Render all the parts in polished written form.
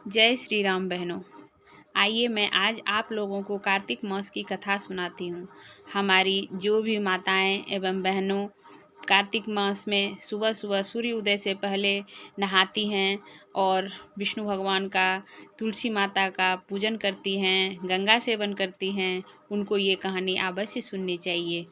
जय श्री राम बहनों। आइए मैं आज आप लोगों को कार्तिक मास की कथा सुनाती हूँ। हमारी जो भी माताएं एवं बहनों कार्तिक मास में सुबह सुबह सूर्य उदय से पहले नहाती हैं और विष्णु भगवान का, तुलसी माता का पूजन करती हैं, गंगा सेवन करती हैं, उनको ये कहानी अवश्य सुननी चाहिए।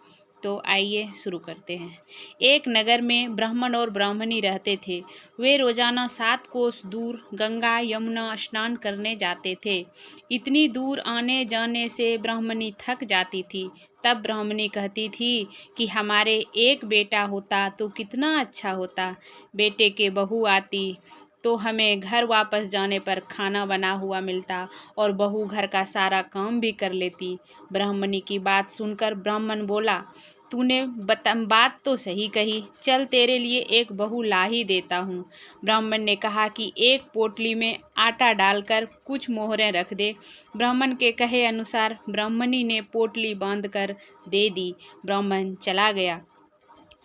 तो आइए शुरू करते हैं। एक नगर में ब्राह्मण और ब्राह्मणी रहते थे। वे रोजाना 7 कोस दूर गंगा यमुना स्नान करने जाते थे। इतनी दूर आने जाने से ब्राह्मणी थक जाती थी। तब ब्राह्मणी कहती थी कि हमारे एक बेटा होता तो कितना अच्छा होता। बेटे के बहू आती तो हमें घर वापस जाने पर खाना बना हुआ मिलता और बहू घर का सारा काम भी कर लेती। ब्राह्मणी की बात सुनकर ब्राह्मण बोला, तूने बात तो सही कही, चल तेरे लिए एक बहू ला ही देता हूँ। ब्राह्मण ने कहा कि एक पोटली में आटा डालकर कुछ मोहरें रख दे। ब्राह्मण के कहे अनुसार ब्राह्मणी ने पोटली बांधकर दे दी। ब्राह्मण चला गया।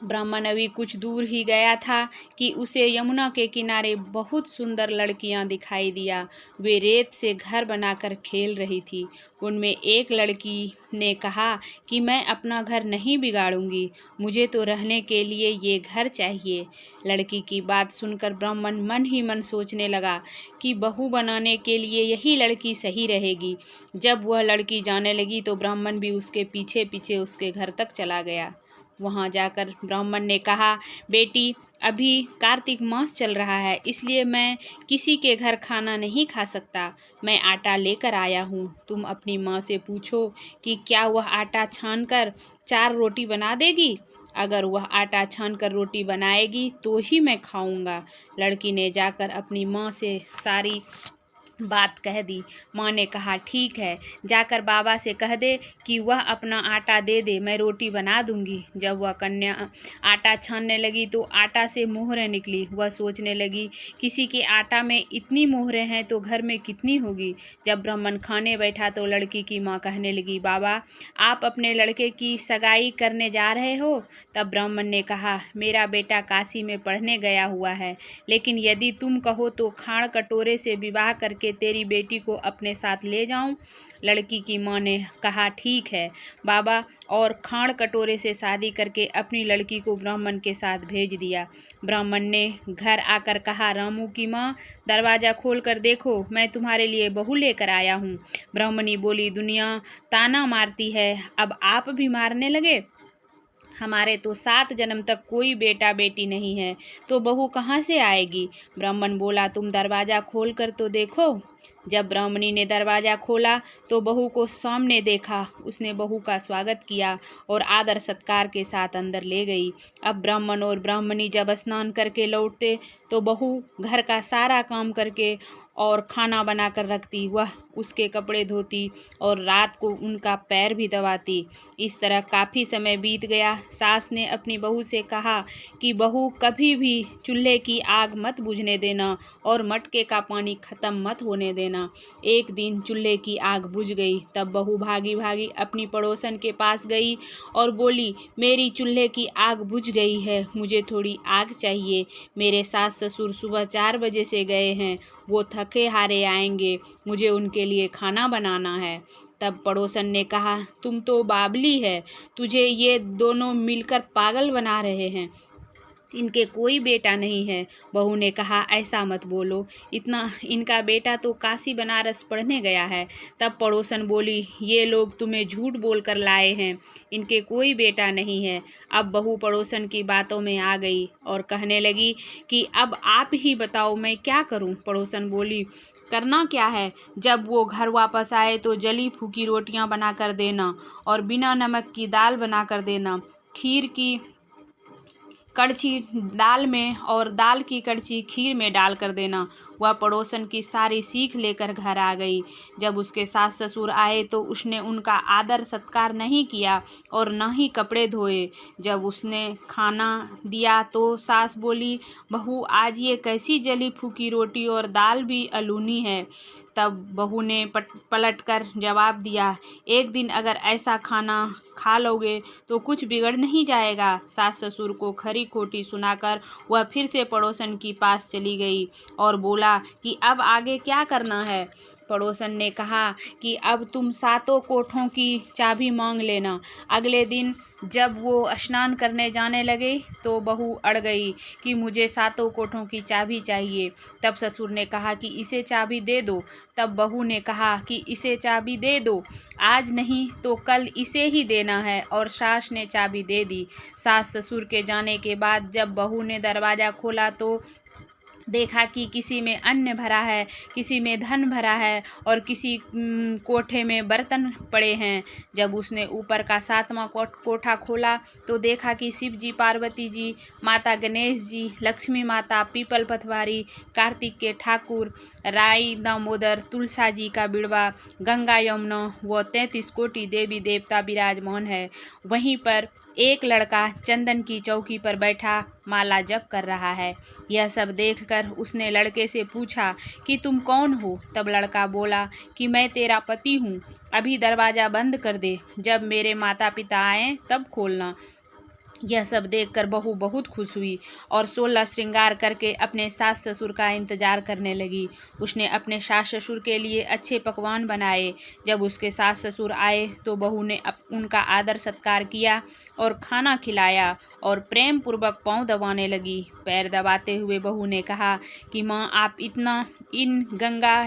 ब्राह्मण अभी कुछ दूर ही गया था कि उसे यमुना के किनारे बहुत सुंदर लड़कियां दिखाई दिया। वे रेत से घर बनाकर खेल रही थी। उनमें एक लड़की ने कहा कि मैं अपना घर नहीं बिगाड़ूंगी, मुझे तो रहने के लिए ये घर चाहिए। लड़की की बात सुनकर ब्राह्मण मन ही मन सोचने लगा कि बहू बनाने के लिए यही लड़की सही रहेगी। जब वह लड़की जाने लगी तो ब्राह्मण भी उसके पीछे पीछे उसके घर तक चला गया। वहाँ जाकर ब्राह्मण ने कहा, बेटी अभी कार्तिक मास चल रहा है, इसलिए मैं किसी के घर खाना नहीं खा सकता। मैं आटा लेकर आया हूँ। तुम अपनी माँ से पूछो कि क्या वह आटा छानकर 4 रोटी बना देगी। अगर वह आटा छानकर रोटी बनाएगी तो ही मैं खाऊंगा। लड़की ने जाकर अपनी माँ से सारी बात कह दी। माँ ने कहा, ठीक है, जाकर बाबा से कह दे कि वह अपना आटा दे दे, मैं रोटी बना दूंगी। जब वह कन्या आटा छानने लगी तो आटा से मोहरें निकली। वह सोचने लगी, किसी के आटा में इतनी मोहरें हैं तो घर में कितनी होगी। जब ब्राह्मण खाने बैठा तो लड़की की माँ कहने लगी, बाबा आप अपने लड़के की सगाई करने जा रहे हो। तब ब्राह्मण ने कहा, मेरा बेटा काशी में पढ़ने गया हुआ है, लेकिन यदि तुम कहो तो खाड़ कटोरे से विवाह करके तेरी बेटी को अपने साथ ले जाऊं। लड़की की माँ ने कहा, ठीक है बाबा, और खाड़ कटोरे से शादी करके अपनी लड़की को ब्राह्मण के साथ भेज दिया। ब्राह्मण ने घर आकर कहा, रामू की माँ दरवाज़ा खोल कर देखो, मैं तुम्हारे लिए बहू लेकर आया हूँ। ब्राह्मणी बोली, दुनिया ताना मारती है, अब आप भी मारने लगे। हमारे तो 7 जन्म तक कोई बेटा बेटी नहीं है, तो बहू कहाँ से आएगी। ब्राह्मण बोला, तुम दरवाज़ा खोल कर तो देखो। जब ब्राह्मणी ने दरवाज़ा खोला तो बहू को सामने देखा। उसने बहू का स्वागत किया और आदर सत्कार के साथ अंदर ले गई। अब ब्राह्मण और ब्राह्मणी जब स्नान करके लौटते तो बहू घर का सारा काम करके और खाना बनाकर रखती, वह उसके कपड़े धोती और रात को उनका पैर भी दबाती। इस तरह काफ़ी समय बीत गया। सास ने अपनी बहू से कहा कि बहू कभी भी चूल्हे की आग मत बुझने देना और मटके का पानी ख़त्म मत होने देना। एक दिन चूल्हे की आग बुझ गई। तब बहू भागी भागी अपनी पड़ोसन के पास गई और बोली, मेरी चूल्हे की आग बुझ गई है, मुझे थोड़ी आग चाहिए। मेरे सास ससुर सुबह 4 बजे से गए हैं, वो थके हारे आएंगे, मुझे उनके लिए खाना बनाना है। तब पड़ोसन ने कहा, तुम तो बावली है, तुझे ये दोनों मिलकर पागल बना रहे हैं, इनके कोई बेटा नहीं है। बहू ने कहा, ऐसा मत बोलो, इनका बेटा तो काशी बनारस पढ़ने गया है। तब पड़ोसन बोली, ये लोग तुम्हें झूठ बोलकर लाए हैं, इनके कोई बेटा नहीं है। अब बहू पड़ोसन की बातों में आ गई और कहने लगी कि अब आप ही बताओ मैं क्या करूं। पड़ोसन बोली, करना क्या है, जब वो घर वापस आए तो जली फूकी रोटियां बना कर देना और बिना नमक की दाल बना कर देना। खीर की कड़छी दाल में और दाल की कड़छी खीर में डाल कर देना। वह पड़ोसन की सारी सीख लेकर घर आ गई। जब उसके सास ससुर आए तो उसने उनका आदर सत्कार नहीं किया और न ही कपड़े धोए। जब उसने खाना दिया तो सास बोली, बहू आज ये कैसी जली फूकी रोटी और दाल भी अलूनी है। तब बहू ने पलट कर जवाब दिया, एक दिन अगर ऐसा खाना खा लोगे तो कुछ बिगड़ नहीं जाएगा। सास ससुर को खरी खोटी सुनाकर वह फिर से पड़ोसन के पास चली गई और बोला कि अब आगे क्या करना है। पड़ोसन ने कहा कि अब तुम सातों कोठों की चाबी मांग लेना। अगले दिन जब वो स्नान करने जाने लगे तो बहू अड़ गई कि मुझे सातों कोठों की चाबी चाहिए। तब ससुर ने कहा कि इसे चाबी दे दो। तब बहू ने कहा कि इसे चाबी दे दो, आज नहीं तो कल इसे ही देना है, और सास ने चाबी दे दी। सास ससुर के जाने के बाद जब बहू ने दरवाज़ा खोला तो देखा कि किसी में अन्न भरा है, किसी में धन भरा है और किसी कोठे में बर्तन पड़े हैं। जब उसने ऊपर का 7वां कोठा खोला तो देखा कि शिव जी, पार्वती जी, माता गणेश जी, लक्ष्मी माता, पीपल पथवारी, कार्तिक के ठाकुर, राई दामोदर, तुलसा जी का बिड़वा, गंगा यमुना व 33 कोटि देवी देवता विराजमान है। वहीं पर एक लड़का चंदन की चौकी पर बैठा माला जप कर रहा है। यह सब देखकर उसने लड़के से पूछा कि तुम कौन हो। तब लड़का बोला कि मैं तेरा पति हूँ, अभी दरवाज़ा बंद कर दे, जब मेरे माता पिता आएँ तब खोलना। यह सब देखकर बहू बहुत खुश हुई और 16 श्रृंगार करके अपने सास ससुर का इंतजार करने लगी। उसने अपने सास ससुर के लिए अच्छे पकवान बनाए। जब उसके सास ससुर आए तो बहू ने उनका आदर सत्कार किया और खाना खिलाया और प्रेम पूर्वक पाँव दबाने लगी। पैर दबाते हुए बहू ने कहा कि माँ, आप इतना इतना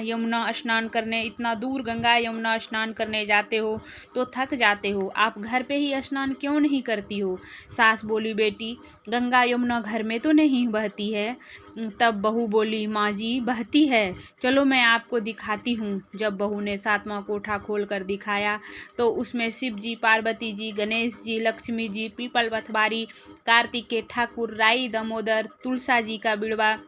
दूर गंगा यमुना स्नान करने जाते हो तो थक जाते हो, आप घर पे ही स्नान क्यों नहीं करती हो। सास बोली, बेटी गंगा यमुना घर में तो नहीं बहती है। तब बहू बोली, माँ जी बहती है, चलो मैं आपको दिखाती हूँ। जब बहू ने 7वां कोठा खोल कर दिखाया तो उसमें शिव जी, पार्वती जी, गणेश जी, लक्ष्मी जी, पीपल पथवारी, कार्तिक के ठाकुर, राई दामोदर, तुलसा जी का बिड़वा,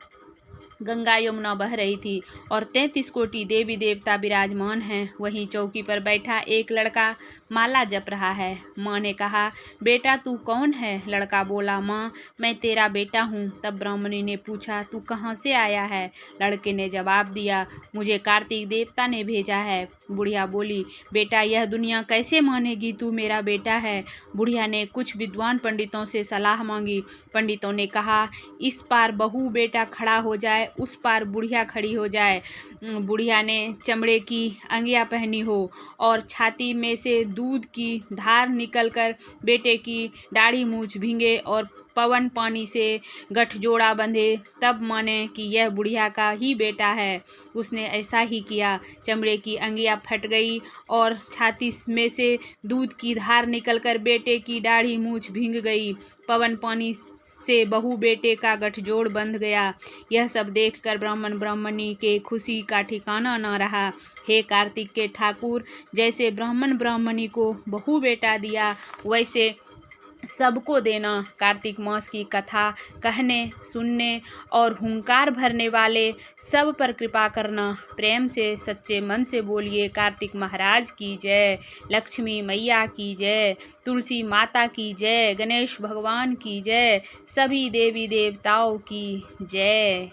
गंगा यमुना बह रही थी और 33 कोटि देवी देवता विराजमान हैं। वहीं चौकी पर बैठा एक लड़का माला जप रहा है। माँ ने कहा, बेटा तू कौन है। लड़का बोला, माँ मैं तेरा बेटा हूँ। तब ब्राह्मणी ने पूछा, तू कहाँ से आया है। लड़के ने जवाब दिया, मुझे कार्तिक देवता ने भेजा है। बुढ़िया बोली, बेटा यह दुनिया कैसे मानेगी तू मेरा बेटा है। बुढ़िया ने कुछ विद्वान पंडितों से सलाह मांगी। पंडितों ने कहा, इस पार बहू बेटा खड़ा हो जाए, उस पार बुढ़िया खड़ी हो जाए। बुढ़िया ने चमड़े की अंगिया पहनी हो और छाती में से दूध की धार निकलकर बेटे की दाढ़ी मूछ भींगे और पवन पानी से गठजोड़ा बंधे, तब माने कि यह बुढ़िया का ही बेटा है। उसने ऐसा ही किया। चमड़े की अंगिया फट गई और छाती में से दूध की धार निकलकर बेटे की दाढ़ी मूछ भींग गई। पवन पानी से बहू बेटे का गठजोड़ बंध गया। यह सब देखकर ब्राह्मण ब्राह्मणी के खुशी का ठिकाना न रहा। हे कार्तिक के ठाकुर, जैसे ब्राह्मण ब्राह्मणी को बहू बेटा दिया वैसे सबको देना। कार्तिक मास की कथा कहने, सुनने और हुंकार भरने वाले सब पर कृपा करना। प्रेम से सच्चे मन से बोलिए, कार्तिक महाराज की जय, लक्ष्मी मैया की जय, तुलसी माता की जय, गणेश भगवान की जय, सभी देवी देवताओं की जय।